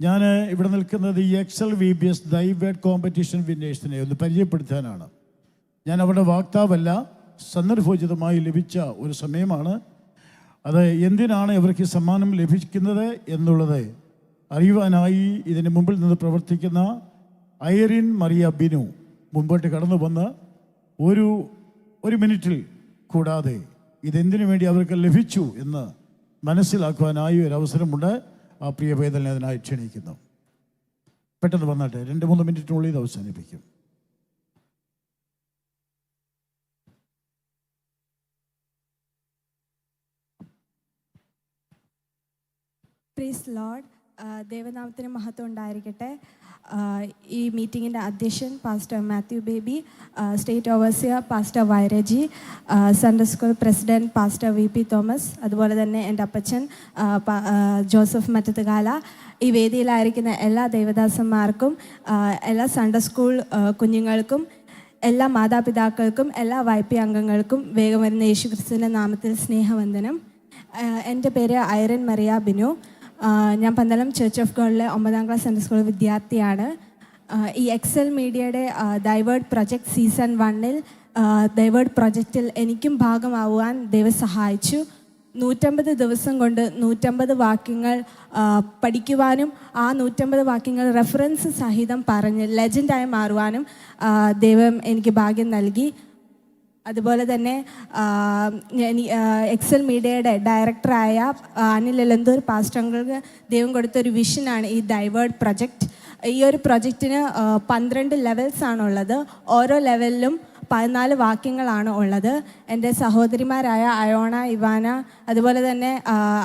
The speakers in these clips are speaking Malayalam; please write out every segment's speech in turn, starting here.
ഞാൻ ഇവിടെ നിൽക്കുന്നത് ഈ എക്സൽ VBS ദൈവേഡ് കോമ്പറ്റീഷൻ വിന്നേഴ്സിനെ ഒന്ന് പരിചയപ്പെടുത്താനാണ്. ഞാൻ അവിടെ വാക്താവല്ല, സന്ദർഭോചിതമായി ലഭിച്ച ഒരു സമയമാണ്. അത് എന്തിനാണ് ഇവർക്ക് സമ്മാനം ലഭിക്കുന്നത് എന്നുള്ളത് അറിയുവാനായി ഇതിന് മുമ്പിൽ നിന്ന് പ്രവർത്തിക്കുന്ന ഐറിൻ മറിയ ബിനു മുമ്പോട്ട് കടന്നു വന്ന് ഒരു മിനിറ്റിൽ കൂടാതെ ഇതെന്തിനു വേണ്ടി അവർക്ക് ലഭിച്ചു എന്ന് മനസ്സിലാക്കുവാനായി ഒരു അവസരമുണ്ട്. ആ പ്രിയ വേദന അതിനായി ക്ഷണിക്കുന്നു. പെട്ടെന്ന് വന്നാട്ടെ, 2-3 മിനിറ്റിനുള്ളിൽ ഇത് അവസാനിപ്പിക്കും. Praise lord. ദൈവനാമത്തിന് മഹത്വം ഉണ്ടായിരിക്കട്ടെ. ഈ മീറ്റിങ്ങിൻ്റെ അധ്യക്ഷൻ pastor Mathew Baby, state overseer pastor Vairaji, Sunday school president pastor VP Thomas, അതുപോലെ തന്നെ എൻ്റെ അപ്പച്ചൻ ജോസഫ് മറ്റത്തുകാല, ഈ വേദിയിലായിരിക്കുന്ന എല്ലാ ദൈവദാസന്മാർക്കും, എല്ലാ സൺഡേ സ്കൂൾ കുഞ്ഞുങ്ങൾക്കും, എല്ലാ മാതാപിതാക്കൾക്കും, എല്ലാ YP അംഗങ്ങൾക്കും വേഗം വരുന്ന യേശുക്രിസ്തുവിൻ്റെ നാമത്തിൽ സ്നേഹവന്ദനം. എൻ്റെ പേര് ഐറിൻ മറിയ ബിനു. ഞാൻ പന്തളം ചർച്ച് ഓഫ് ഗോഡിലെ 9ാം ക്ലാസ് സൺഡേ സ്കൂൾ വിദ്യാർത്ഥിയാണ്. ഈ എക്സൽ മീഡിയയുടെ ദൈവേഡ് പ്രൊജക്റ്റ് സീസൺ 1-ൽ ദൈവേഡ് പ്രൊജക്റ്റിൽ എനിക്കും ഭാഗമാവുവാൻ ദൈവം സഹായിച്ചു. 150 ദിവസം കൊണ്ട് 150 വാക്യങ്ങൾ പഠിക്കുവാനും ആ 150 വാക്യങ്ങൾ റെഫറൻസ് സഹിതം പറഞ്ഞ് ലെജൻഡായി മാറുവാനും ദൈവം എനിക്ക് ഭാഗ്യം നൽകി. അതുപോലെ തന്നെ എക്സൽ മീഡിയയുടെ ഡയറക്ടറായ അനിൽ എലന്തൂർ പാസ്റ്റർക്ക് ദൈവം കൊടുത്തൊരു വിഷനാണ് ഈ ദൈവേഡ് പ്രൊജക്റ്റ്. ഈ ഒരു പ്രൊജക്റ്റിന് 12 ലെവൽസ് ആണുള്ളത്. ഓരോ ലെവലിലും 14 വാക്യങ്ങളാണ് ഉള്ളത്. എൻ്റെ സഹോദരിമാരായ അയോണ, ഇവാന, അതുപോലെ തന്നെ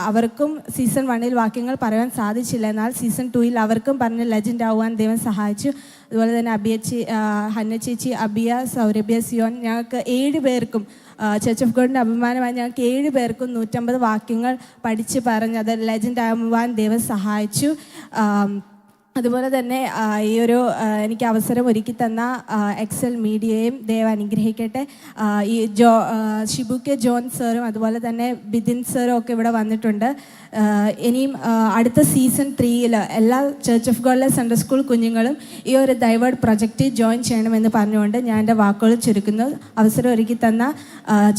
അവർക്കും സീസൺ 1-ൽ വാക്യങ്ങൾ പറയാൻ സാധിച്ചില്ല. എന്നാൽ സീസൺ 2-ൽ അവർക്കും പറഞ്ഞ് ലെജൻഡ് ആവാൻ ദൈവം സഹായിച്ചു. അതുപോലെ തന്നെ ഹന്ന ചേച്ചി, അബിയ, സൗരഭ്യ, സിയോൻ, ഞങ്ങൾക്ക് 7 പേർക്കും ചർച്ച് ഓഫ് ഗോഡിൻ്റെ അഭിമാനമായി ഞങ്ങൾക്ക് 7 പേർക്കും 150 വാക്യങ്ങൾ പഠിച്ച് പറഞ്ഞ് അത് ലെജൻഡ് ആവാൻ ദൈവം സഹായിച്ചു. അതുപോലെ തന്നെ ഈ ഒരു എനിക്ക് അവസരം ഒരുക്കി തന്ന എക്സൽ മീഡിയയും ദൈവം അനുഗ്രഹിക്കട്ടെ. ഈ ഷിബു കെ ജോൺ സാറും അതുപോലെ തന്നെ ബിദിൻ സാറും ഒക്കെ ഇവിടെ വന്നിട്ടുണ്ട്. ഇനിയും അടുത്ത സീസൺ 3-ൽ എല്ലാ ചർച്ച് ഓഫ് ഗോഡിലെ സൺഡേ സ്കൂൾ കുഞ്ഞുങ്ങളും ഈ ഒരു ദൈവേഡ് പ്രൊജക്റ്റ് ജോയിൻ ചെയ്യണമെന്ന് പറഞ്ഞുകൊണ്ട് ഞാൻ എൻ്റെ വാക്കുകൾ ചുരുക്കുന്നു. അവസരം ഒരുക്കി തന്ന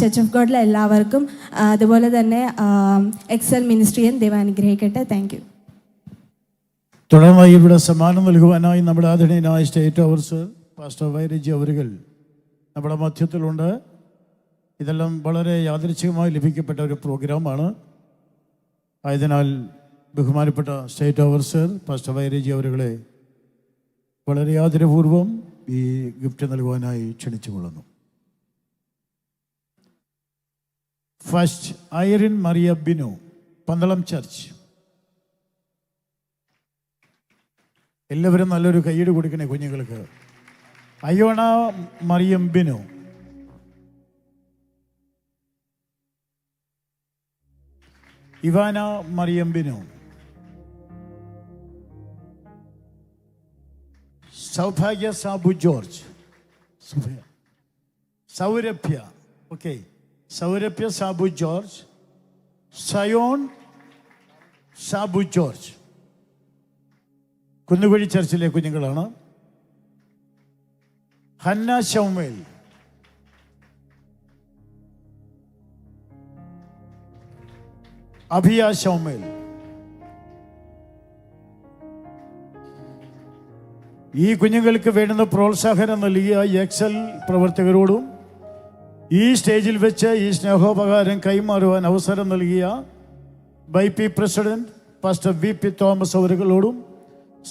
ചർച്ച് ഓഫ് ഗോഡിലെ എല്ലാവർക്കും അതുപോലെ തന്നെ എക്സൽ മിനിസ്ട്രിയും ദൈവം അനുഗ്രഹിക്കട്ടെ. Thank you. തുടർന്നായി ഇവിടെ സമ്മാനം നൽകുവാനായി നമ്മുടെ ആദരണീയനായ സ്റ്റേറ്റ് ഓവർസിയർ പാസ്റ്റർ വൈരജി അവരുകൾ നമ്മുടെ മധ്യത്തിലുണ്ട്. ഇതെല്ലാം വളരെ യാദൃച്ഛികമായി ലഭിക്കപ്പെട്ട ഒരു പ്രോഗ്രാമാണ്. ആയതിനാൽ ബഹുമാനപ്പെട്ട സ്റ്റേറ്റ് ഓവർസിയർ പാസ്റ്റർ വൈരജി അവരുകളെ വളരെ ആദരപൂർവ്വം ഈ ഗിഫ്റ്റ് നൽകുവാനായി ക്ഷണിച്ചുകൊള്ളുന്നു. First Irene Mariya Binu, Pandalam church. എല്ലാവരും നല്ലൊരു കൈയ്യടി കൊടുക്കണേ കുഞ്ഞുങ്ങൾക്ക്. അയോണ മറിയം ബിനു, ഇവാന മറിയം ബിനു, സൗഭാഗ്യ സാബു ജോർജ്, സൗരഭ്യ, ഓക്കെ, സൗരഭ്യ സാബു ജോർജ്, സയോൺ സാബു ജോർജ്. കുന്നുകുഴി ചർച്ചിലെ കുഞ്ഞുങ്ങളാണ്. ഹന്ന ഷൗമേൽ, അഭിയ ഷൗമേൽ. ഈ കുഞ്ഞുങ്ങൾക്ക് വേണ്ടുന്ന പ്രോത്സാഹനം നൽകിയ എക്സൽ പ്രവർത്തകരോടും ഈ സ്റ്റേജിൽ വെച്ച് ഈ സ്നേഹോപകാരം കൈമാറുവാൻ അവസരം നൽകിയ YP president pastor VP Thomas അവരുകളോടും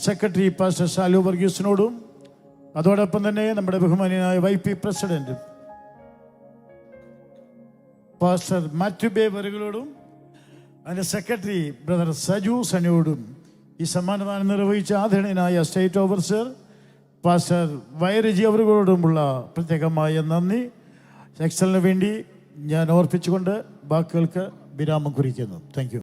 സെക്രട്ടറി പാസ്റ്റർ ഷാലു വർഗീസിനോടും അതോടൊപ്പം തന്നെ നമ്മുടെ ബഹുമാനിയായ YP പ്രസിഡന്റ് പാസ്റ്റർ മാത്യു ബേബറുകളോടും അതിൻ്റെ സെക്രട്ടറി ബ്രദർ സജു സനിയോടും ഈ സമ്മാനദാനം നിർവഹിച്ച ആദരണീയനായ സ്റ്റേറ്റ് ഓവർസിയർ പാസ്റ്റർ വൈരജി അവരുകളോടുമുള്ള പ്രത്യേകമായ നന്ദി എക്സലിന് വേണ്ടി ഞാൻ ഓർപ്പിച്ചുകൊണ്ട് വാക്കുകൾക്ക് വിരാമം കുറിക്കുന്നു. Thank U.